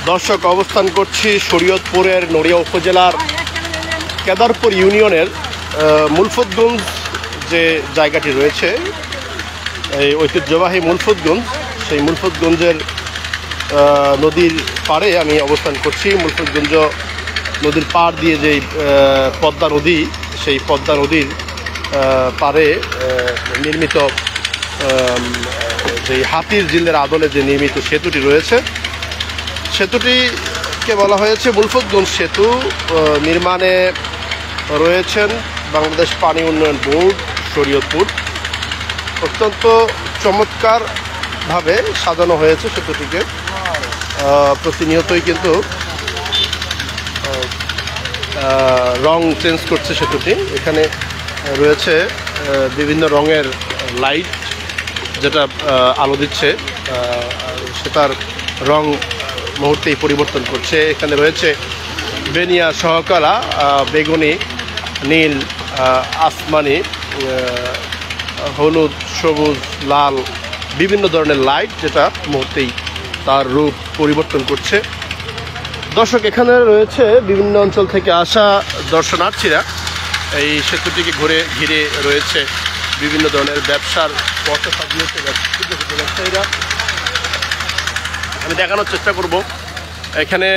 দর্শক, অবস্থান করছি শরীয়তপুরের নড়িয়া উপজেলার কেদারপুর ইউনিয়নের মুলফতগঞ্জ যে জায়গাটি রয়েছে, এই ঐতিহ্যবাহী মুলফতগঞ্জ, সেই মুলফতগঞ্জের নদীর পাড়ে আমি অবস্থান করছি। মুলফতগঞ্জ নদীর পাড় দিয়ে যেই পদ্মা নদী, সেই পদ্মা নদীর পাড়ে নির্মিত যেই হাতির ঝিলের আদলে যে নির্মিত সেতুটি রয়েছে, সেতুটিকে বলা হয়েছে মুলফতগঞ্জ সেতু। নির্মাণে রয়েছেন বাংলাদেশ পানি উন্নয়ন বোর্ড শরীয়তপুর। অত্যন্ত চমৎকারভাবে সাজানো হয়েছে সেতুটিকে। প্রতিনিয়তই কিন্তু রং চেঞ্জ করছে সেতুটি। এখানে রয়েছে বিভিন্ন রঙের লাইট, যেটা আলো দিচ্ছে, সেটার রং মুহূর্তেই পরিবর্তন করছে। এখানে রয়েছে বেনিয়া সহকালা, বেগুনি, নীল, আসমানি, হলুদ, সবুজ, লাল, বিভিন্ন ধরনের লাইট, যেটা মুহূর্তেই তার রূপ পরিবর্তন করছে। দর্শক, এখানে রয়েছে বিভিন্ন অঞ্চল থেকে আসা দর্শনার্থীরা। এই সেতুটিকে ঘিরে রয়েছে বিভিন্ন ধরনের ব্যবসার পথ সাজিয়েছে ব্যবসায়ীরা। আমি দেখানোর চেষ্টা করব এখানে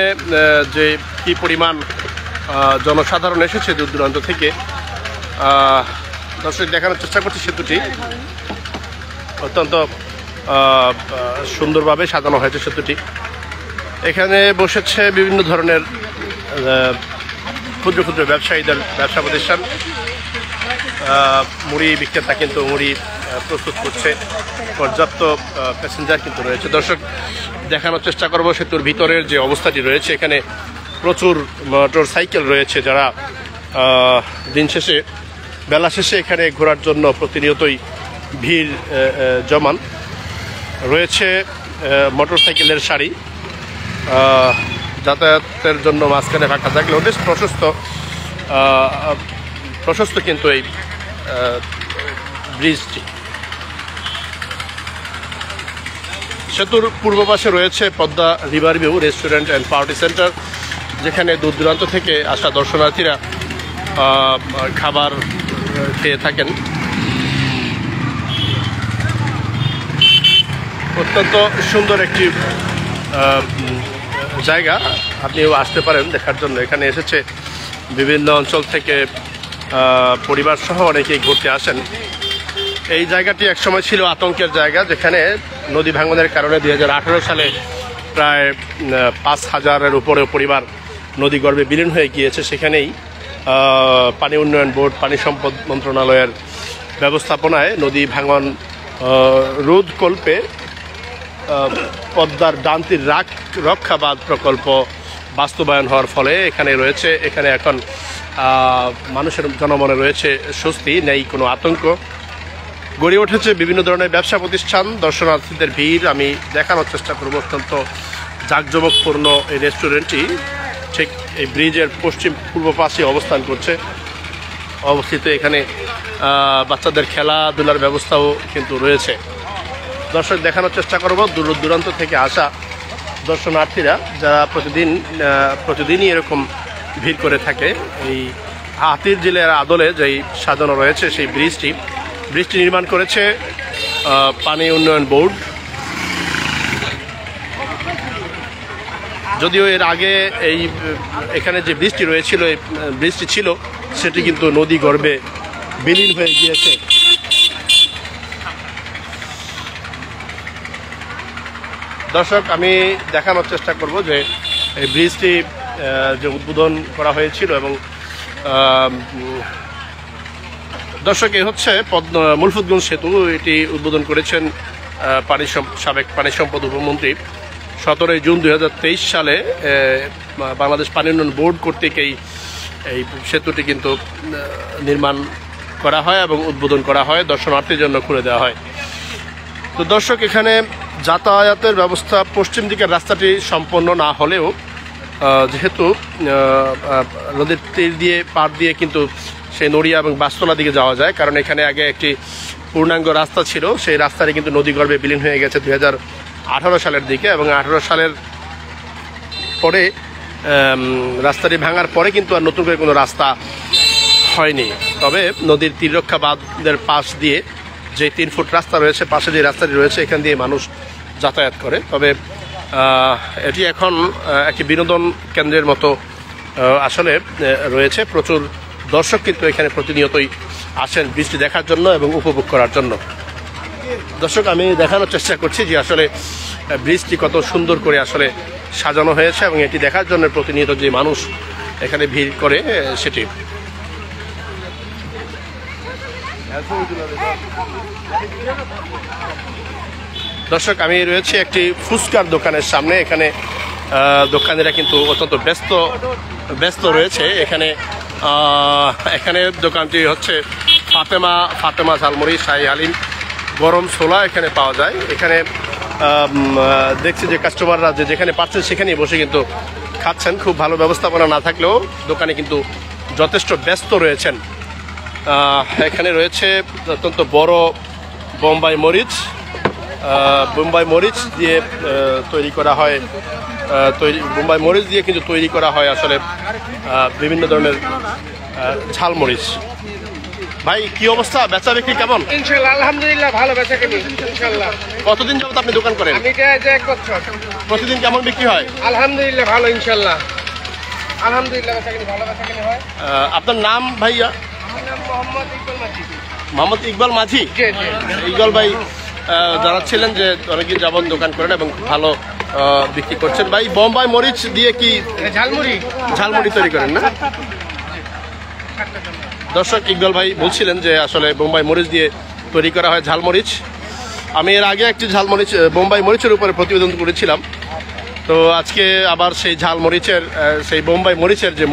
যে কী পরিমাণ জনসাধারণ এসেছে দূর দূরান্ত থেকে। দর্শক, দেখানোর চেষ্টা করছি সেতুটি। অত্যন্ত সুন্দরভাবে সাজানো হয়েছে সেতুটি। এখানে বসেছে বিভিন্ন ধরনের ক্ষুদ্র ক্ষুদ্র ব্যবসায়ীদের ব্যবসা প্রতিষ্ঠান। মুড়ি বিক্রেতা কিন্তু মুড়ি প্রস্তুত করছে। পর্যাপ্ত প্যাসেঞ্জার কিন্তু রয়েছে। দর্শক, দেখানোর চেষ্টা করব সেতুর ভিতরের যে অবস্থাটি রয়েছে। এখানে প্রচুর মোটর সাইকেল রয়েছে, যারা দিন শেষে বেলা শেষে এখানে ঘোরার জন্য প্রতিনিয়তই ভিড় জমান রয়েছে। মোটর সাইকেলের সারি, যাতায়াতের জন্য মাঝখানে ফাঁকা থাকলেও বেশ প্রশস্ত কিন্তু এই ব্রিজটি। সেতুর পূর্ব পাশে রয়েছে Padma river view restaurant and party centre, যেখানে দূর দূরান্ত থেকে আসা দর্শনার্থীরা খাবার খেয়ে থাকেন। অত্যন্ত সুন্দর একটি জায়গা, আপনিও আসতে পারেন দেখার জন্য। এখানে এসেছে বিভিন্ন অঞ্চল থেকে পরিবার সহ অনেকেই ঘুরতে আসেন। এই জায়গাটি একসময় ছিল আতঙ্কের জায়গা, যেখানে নদী ভাঙনের কারণে 2018 সালে প্রায় 5,000-এর উপরে পরিবার নদীগর্ভে বিলীন হয়ে গিয়েছে। সেখানেই পানি উন্নয়ন বোর্ড, পানি সম্পদ মন্ত্রণালয়ের ব্যবস্থাপনায় নদী ভাঙন রোধকল্পে পদ্মার ডানতির রক্ষা বাঁধ প্রকল্প বাস্তবায়ন হওয়ার ফলে এখানে এখন মানুষের জনমনে রয়েছে স্বস্তি, নেই কোনো আতঙ্ক। গড়ে উঠেছে বিভিন্ন ধরনের ব্যবসা প্রতিষ্ঠান, দর্শনার্থীদের ভিড়। আমি দেখানোর চেষ্টা করব অত্যন্ত জাঁকজমকপূর্ণ এই রেস্টুরেন্টটি ঠিক এই ব্রিজের পূর্ব পাশে অবস্থিত। এখানে বাচ্চাদের খেলাধুলার ব্যবস্থাও কিন্তু রয়েছে। দর্শক, দেখানোর চেষ্টা করব দূর দূরান্ত থেকে আসা দর্শনার্থীরা, যারা প্রতিদিনই এরকম ভিড় করে থাকে। এই হাতির ঝিলের আদলে যেই সাজানো রয়েছে সেই ব্রিজটি নির্মাণ করেছে পানি উন্নয়ন বোর্ড। যদিও এর আগে এখানে যে ব্রিজটি রয়েছিল, এই ব্রিজটি ছিল, সেটি কিন্তু নদী গর্ভে বিলীন হয়ে গিয়েছে। দর্শক, আমি দেখানোর চেষ্টা করব যে এই ব্রিজটি যে উদ্বোধন করা হয়েছিল, এবং দর্শক, এ হচ্ছে মুলফতগঞ্জ সেতু। এটি উদ্বোধন করেছেন সাবেক পানি সম্পদ উপমন্ত্রী 17 জুন 2023 সালে বাংলাদেশ পানি উন্নয়ন বোর্ড কর্তৃক এই সেতুটি কিন্তু নির্মাণ করা হয় এবং উদ্বোধন করা হয়, দর্শনার্থীর জন্য খুলে দেওয়া হয়। তো দর্শক, এখানে যাতায়াতের ব্যবস্থা পশ্চিম দিকের রাস্তাটি সম্পন্ন না হলেও, যেহেতু নদীর পাড় দিয়ে কিন্তু সেই নড়িয়া এবং বাস্তলা দিকে যাওয়া যায়, কারণ এখানে আগে একটি পূর্ণাঙ্গ রাস্তা ছিল। সেই রাস্তাটি কিন্তু নদীগর্ভে বিলীন হয়ে গেছে 2018 সালের দিকে, এবং 18 সালের পরে রাস্তাটি ভাঙার পরে কিন্তু আর নতুন করে কোনো রাস্তা হয়নি। তবে নদীর তীররক্ষা বাঁধের পাশ দিয়ে যে 3 ফুট রাস্তা রয়েছে, পাশে যে রাস্তাটি রয়েছে, এখান দিয়ে মানুষ যাতায়াত করে। তবে এটি এখন একটি বিনোদন কেন্দ্রের মতো আসলে রয়েছে। প্রচুর দর্শক কিন্তু এখানে প্রতিনিয়তই আসেন বৃষ্টি দেখার জন্য এবং উপভোগ করার জন্য। দর্শক, আমি দেখানোর চেষ্টা করছি যে আসলে ব্রিজটি কত সুন্দর করে আসলে সাজানো হয়েছে এবং এটি দেখার জন্য প্রতিনিয়ত যে মানুষ এখানে ভিড় করে সেটি। দর্শক, আমি রয়েছে একটি ফুচকার দোকানের সামনে। এখানে দোকানিরা কিন্তু অত্যন্ত ব্যস্ত রয়েছে। এখানে দোকানটি হচ্ছে ফাতেমা ঝালমুড়ি, শাহী হালিম, গরম ছোলা এখানে পাওয়া যায়। এখানে দেখছি যে কাস্টমাররা যেখানে পাচ্ছেন সেখানেই বসে কিন্তু খাচ্ছেন। খুব ভালো ব্যবস্থাপনা না থাকলেও দোকানে কিন্তু যথেষ্ট ব্যস্ত রয়েছেন। এখানে রয়েছে অত্যন্ত বড় বোম্বাই মরিচ দিয়ে তৈরি করা হয়। বোম্বাই মরিচ দিয়ে কিন্তু তৈরি করা হয় আসলে বিভিন্ন ধরনের ঝালমরিচ। ভাই, কি অবস্থা, বেচা বিক্রি কেমন? ইনশাআল্লাহ আলহামদুলিল্লাহ ভালো বেচাকেনি ইনশাআল্লাহ। কতদিন যাবত আপনি দোকান করেন? আমি এটা 1 বছর। প্রতিদিন কেমন বিক্রি হয়? আলহামদুলিল্লাহ ভালো ইনশাআল্লাহ। আলহামদুলিল্লাহ বেচাকেনি ভালো বেচাকেনি হয়। আপনার নাম ভাইয়া? আমার নাম মোহাম্মদ ইকবাল মাঝি। মোহাম্মদ ইকবাল মাঝি? জি জি। ইকবাল ভাই জানাচ্ছিলেন যে অনেকদিন যাবত দোকান করেন এবং খুব ভালো বিক্রি করছেন। ভাই, বোম্বাই মরিচ দিয়ে কি ঝালমুড়ি তৈরি করেন না? দর্শক, ইকবাল ভাই বলছিলেন যে আসলে বোম্বাই মরিচ দিয়ে তৈরি করা হয় ঝালমরিচ। আমি এর আগে একটি বোম্বাই মরিচের উপরে প্রতিবেদন করেছিলাম। তো আজকে আবার সেই সেই বোম্বাই মরিচের যে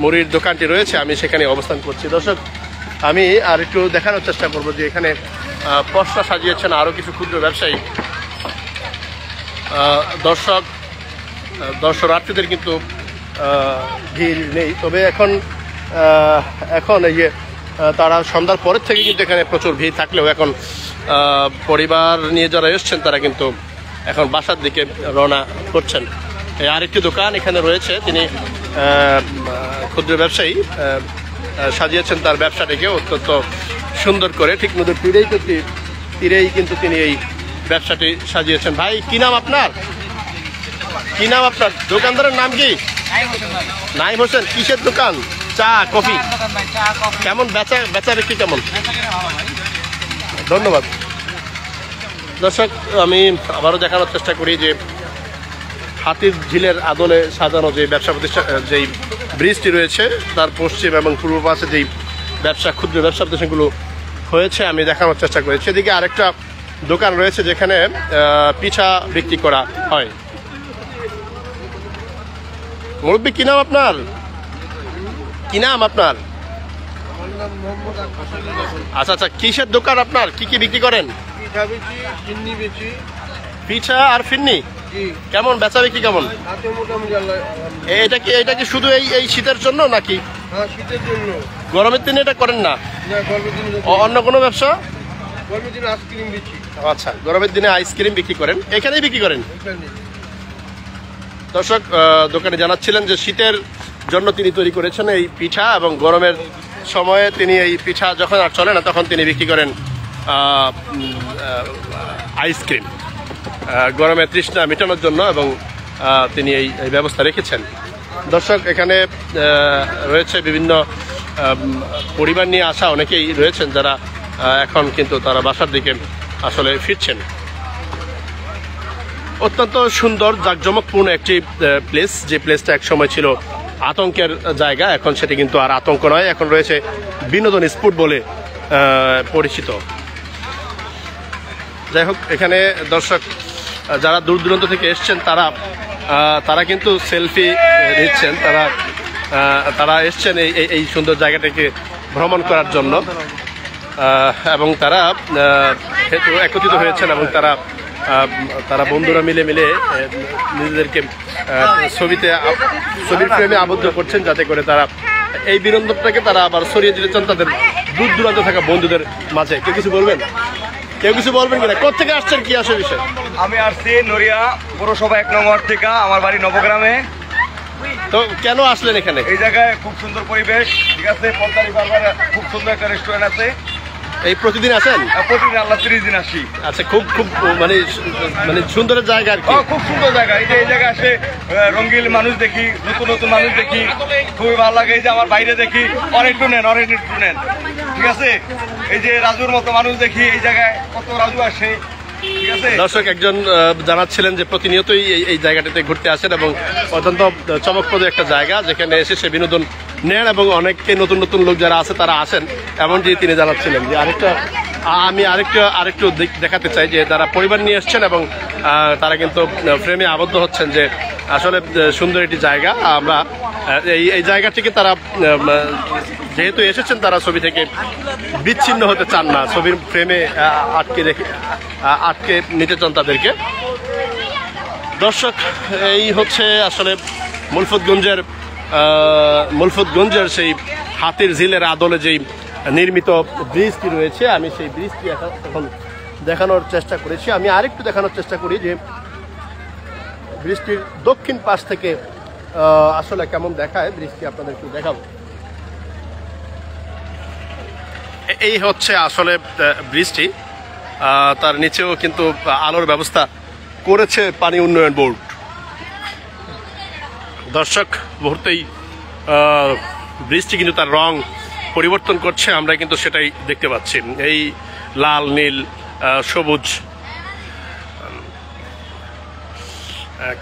মুড়ির দোকানটি রয়েছে, আমি সেখানে অবস্থান করছি। দর্শক, আমি আর একটু দেখানোর চেষ্টা করব যে এখানে পসরা সাজিয়েছেন আরও কিছু ক্ষুদ্র ব্যবসায়ী। দর্শনার্থীদের কিন্তু ভিড় নেই। তবে এখন এই যে তারা সন্ধ্যার পরের থেকে কিন্তু এখানে প্রচুর ভিড় থাকলেও এখন পরিবার নিয়ে যারা এসছেন তারা কিন্তু এখন বাসার দিকে রওনা করছেন। আরেকটি দোকান এখানে রয়েছে, তিনি ক্ষুদ্র ব্যবসায়ী সাজিয়েছেন তার ব্যবসাটিকে অত্যন্ত সুন্দর করে। ঠিক নদীর তীরেই কিন্তু তিনি এই ব্যবসাটি সাজিয়েছেন। ভাই, কি নাম আপনার? দোকানদারের নাম কি? নাইম হোসেন। কিসের দোকান? চা কফি? কেমন বেচা বিক্রি কেমন? ধন্যবাদ। দর্শক, আমি আবারও দেখানোর চেষ্টা করি যে হাতির ঝিলের আদলে সাজানো যে ব্যবসা প্রতিষ্ঠান, যেই ব্রিজটি রয়েছে তার পশ্চিম এবং পূর্ব পাশে যেই ক্ষুদ্র ব্যবসা প্রতিষ্ঠানগুলো হয়েছে আমি দেখানোর চেষ্টা করেছি। এদিকে আরেকটা দোকান রয়েছে যেখানে পিঠা বিক্রি করা হয়। মুরব্বী, কি নাম আপনার? আচ্ছা, কিসের দোকান আপনার? কি বিক্রি করেন? পিঠা আর ফিন্নি। কেমন বেচা বিক্রি কেমন? এটা কি শুধু এই শীতের জন্য নাকি গরমের দিনে এটা করেন না? অন্য কোনো ব্যবসা? আচ্ছা, গরমের দিনে আইসক্রিম বিক্রি করেন, এখানেই বিক্রি করেন। দর্শক, দোকানে জানাচ্ছিলেন যে শীতের জন্য তিনি তৈরি করেছেন এই পিঠা এবং গরমের সময়ে তিনি এই পিঠা যখন আর চলে না তখন তিনি বিক্রি করেন আইসক্রিম, গরমের তৃষ্ণা মেটানোর জন্য, এবং তিনি এই ব্যবস্থা রেখেছেন। দর্শক, এখানে রয়েছে বিভিন্ন পরিবার নিয়ে আসা অনেকেই রয়েছেন যারা এখন কিন্তু তারা বাসার দিকে আসলে ফিরছেন। অত্যন্ত সুন্দর জাঁকজমকপূর্ণ একটি প্লেস, যে প্লেসটা একসময় ছিল আতঙ্কের জায়গা, এখন সেটি কিন্তু আর আতঙ্ক নয়, এখন রয়েছে বিনোদন স্পট বলে পরিচিত। যাই হোক, এখানে দর্শক যারা দূর দূরান্ত থেকে এসছেন তারা কিন্তু সেলফি নিচ্ছেন, তারা এসছেন এই সুন্দর জায়গাটাকে ভ্রমণ করার জন্য, এবং তারা একত্রিত হয়েছেন এবং তারা বন্ধুরা মিলে নিজেদেরকে ছবির ফ্রেমে আবদ্ধ করছেন, যাতে করে তারা এই বিনোদনটাকে তারা আবার ছড়িয়ে দিতে চান তাদের দূর দূরান্ত থাকা বন্ধুদের মাঝে। কেউ কিছু বলবেন? কেউ কিছু বলবেন কিনা? কোথেকে আসছেন, কি আসে বিষয়? আমি আসছি নড়িয়া পৌরসভা 1 নং ওয়ার্ড থেকে, আমার বাড়ি নবগ্রামে। তো কেন আসলেন এখানে? এই জায়গায় খুব সুন্দর পরিবেশ, ঠিক আছে, পদ্মারি বারবার খুব সুন্দর একটা রেস্টুরেন্ট আছে। এই প্রতিদিন আসেন? প্রতিদিন আল্লাহ 30 দিন আসি। আচ্ছা, খুব খুব মানে মানে সুন্দর জায়গা আর কি। খুব সুন্দর জায়গা। এই জায়গায় আসে রঙিন মানুষ দেখি, নতুন নতুন মানুষ দেখি, খুবই ভালো লাগে। এই যে আমার বাইরে দেখি অনেক একটু নেন, ঠিক আছে। এই যে রাজুর মতো মানুষ দেখি, এই জায়গায় কত রাজু আসে, ঠিক আছে। দর্শক একজন জানাচ্ছিলেন যে প্রতিনিয়তই এই জায়গাটাতে ঘুরতে আসেন এবং অত্যন্ত চমকপ্রদ একটা জায়গা, যেখানে এসে সে বিনোদন নেন এবং অনেককে নতুন নতুন লোক যারা আছে তারা আসেন। এমনটি তিনি জানাচ্ছিলেন। যে আমি আরেকটু দেখাতে চাই যে তারা পরিবার নিয়ে এসছেন এবং তারা কিন্তু ফ্রেমে আবদ্ধ হচ্ছেন যে আসলে সুন্দর একটি জায়গা। আমরা এই জায়গাটিকে তারা যেহেতু এসেছেন, তারা ছবি থেকে বিচ্ছিন্ন হতে চান না, ছবির ফ্রেমে আটকে নিতে চান তাদেরকে। দর্শক, এই হচ্ছে আসলে মুলফতগঞ্জের সেই হাতির ঝিলের আদলে যেই নির্মিত ব্রিজটি রয়েছে, আমি সেই ব্রিজটি এখন দেখানোর চেষ্টা করেছি। আমি আরেকটু দেখানোর চেষ্টা করি যে ব্রিজটির দক্ষিণ পাশ থেকে আসলে কেমন দেখায় ব্রিজটি আপনাদের একটু দেখাবো। এই হচ্ছে আসলে ব্রিজটি, তার নিচেও কিন্তু আলোর ব্যবস্থা করেছে পানি উন্নয়ন বোর্ড। দর্শক, মুহূর্তেই ব্রিজটি কিন্তু তার রং পরিবর্তন করছে, আমরা কিন্তু সেটাই দেখতে পাচ্ছি। এই লাল, নীল, সবুজ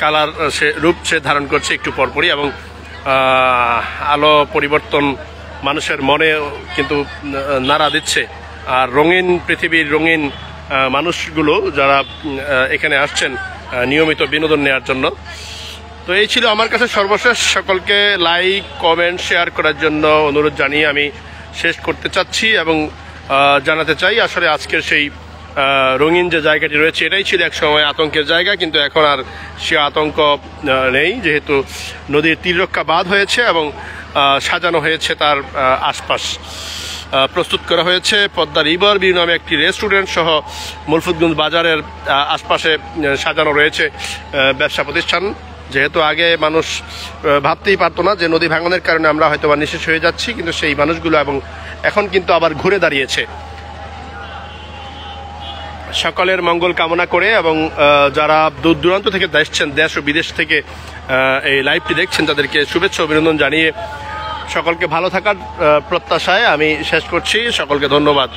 কালার রূপ সে ধারণ করছে একটু পরপরই, এবং আলো পরিবর্তন মানুষের মনে কিন্তু নাড়া দিচ্ছে। আর রঙিন পৃথিবীর রঙিন মানুষগুলো যারা এখানে আসছেন নিয়মিত বিনোদন নেওয়ার জন্য। তো এই ছিল আমার কাছে সর্বশেষ। সকলকে লাইক, কমেন্ট, শেয়ার করার জন্য অনুরোধ জানিয়ে আমি শেষ করতে চাচ্ছি এবং জানাতে চাই আসলে আজকের সেই রঙিন যে জায়গাটি রয়েছে, এটাই ছিল এক সময় আতঙ্কের জায়গা, কিন্তু এখন আর সে আতঙ্ক নেই, যেহেতু নদীর তীররক্ষা বাঁধ হয়েছে এবং সাজানো হয়েছে তার আশপাশ। প্রস্তুত করা হয়েছে পদ্মা রিভার ভিউ নামে একটি রেস্টুরেন্ট সহ মুলফতগঞ্জ বাজারের আশপাশে সাজানো রয়েছে ব্যবসা প্রতিষ্ঠান। যেহেতু আগে মানুষ ভাবতেই পারতো না যে নদী ভাঙনের কারণে আমরা হয়তো বা নিঃশেষ হয়ে যাচ্ছি, কিন্তু সেই মানুষগুলো এবং এখন কিন্তু আবার ঘুরে দাঁড়িয়েছে। সকলের মঙ্গল কামনা করে এবং যারা দূর দূরান্ত থেকে দেখছেন, দেশ ও বিদেশ থেকে এই লাইভটি দেখছেন, তাদেরকে শুভেচ্ছা অভিনন্দন জানিয়ে সকলকে ভালো থাকার প্রত্যাশায় আমি শেষ করছি। সকলকে ধন্যবাদ।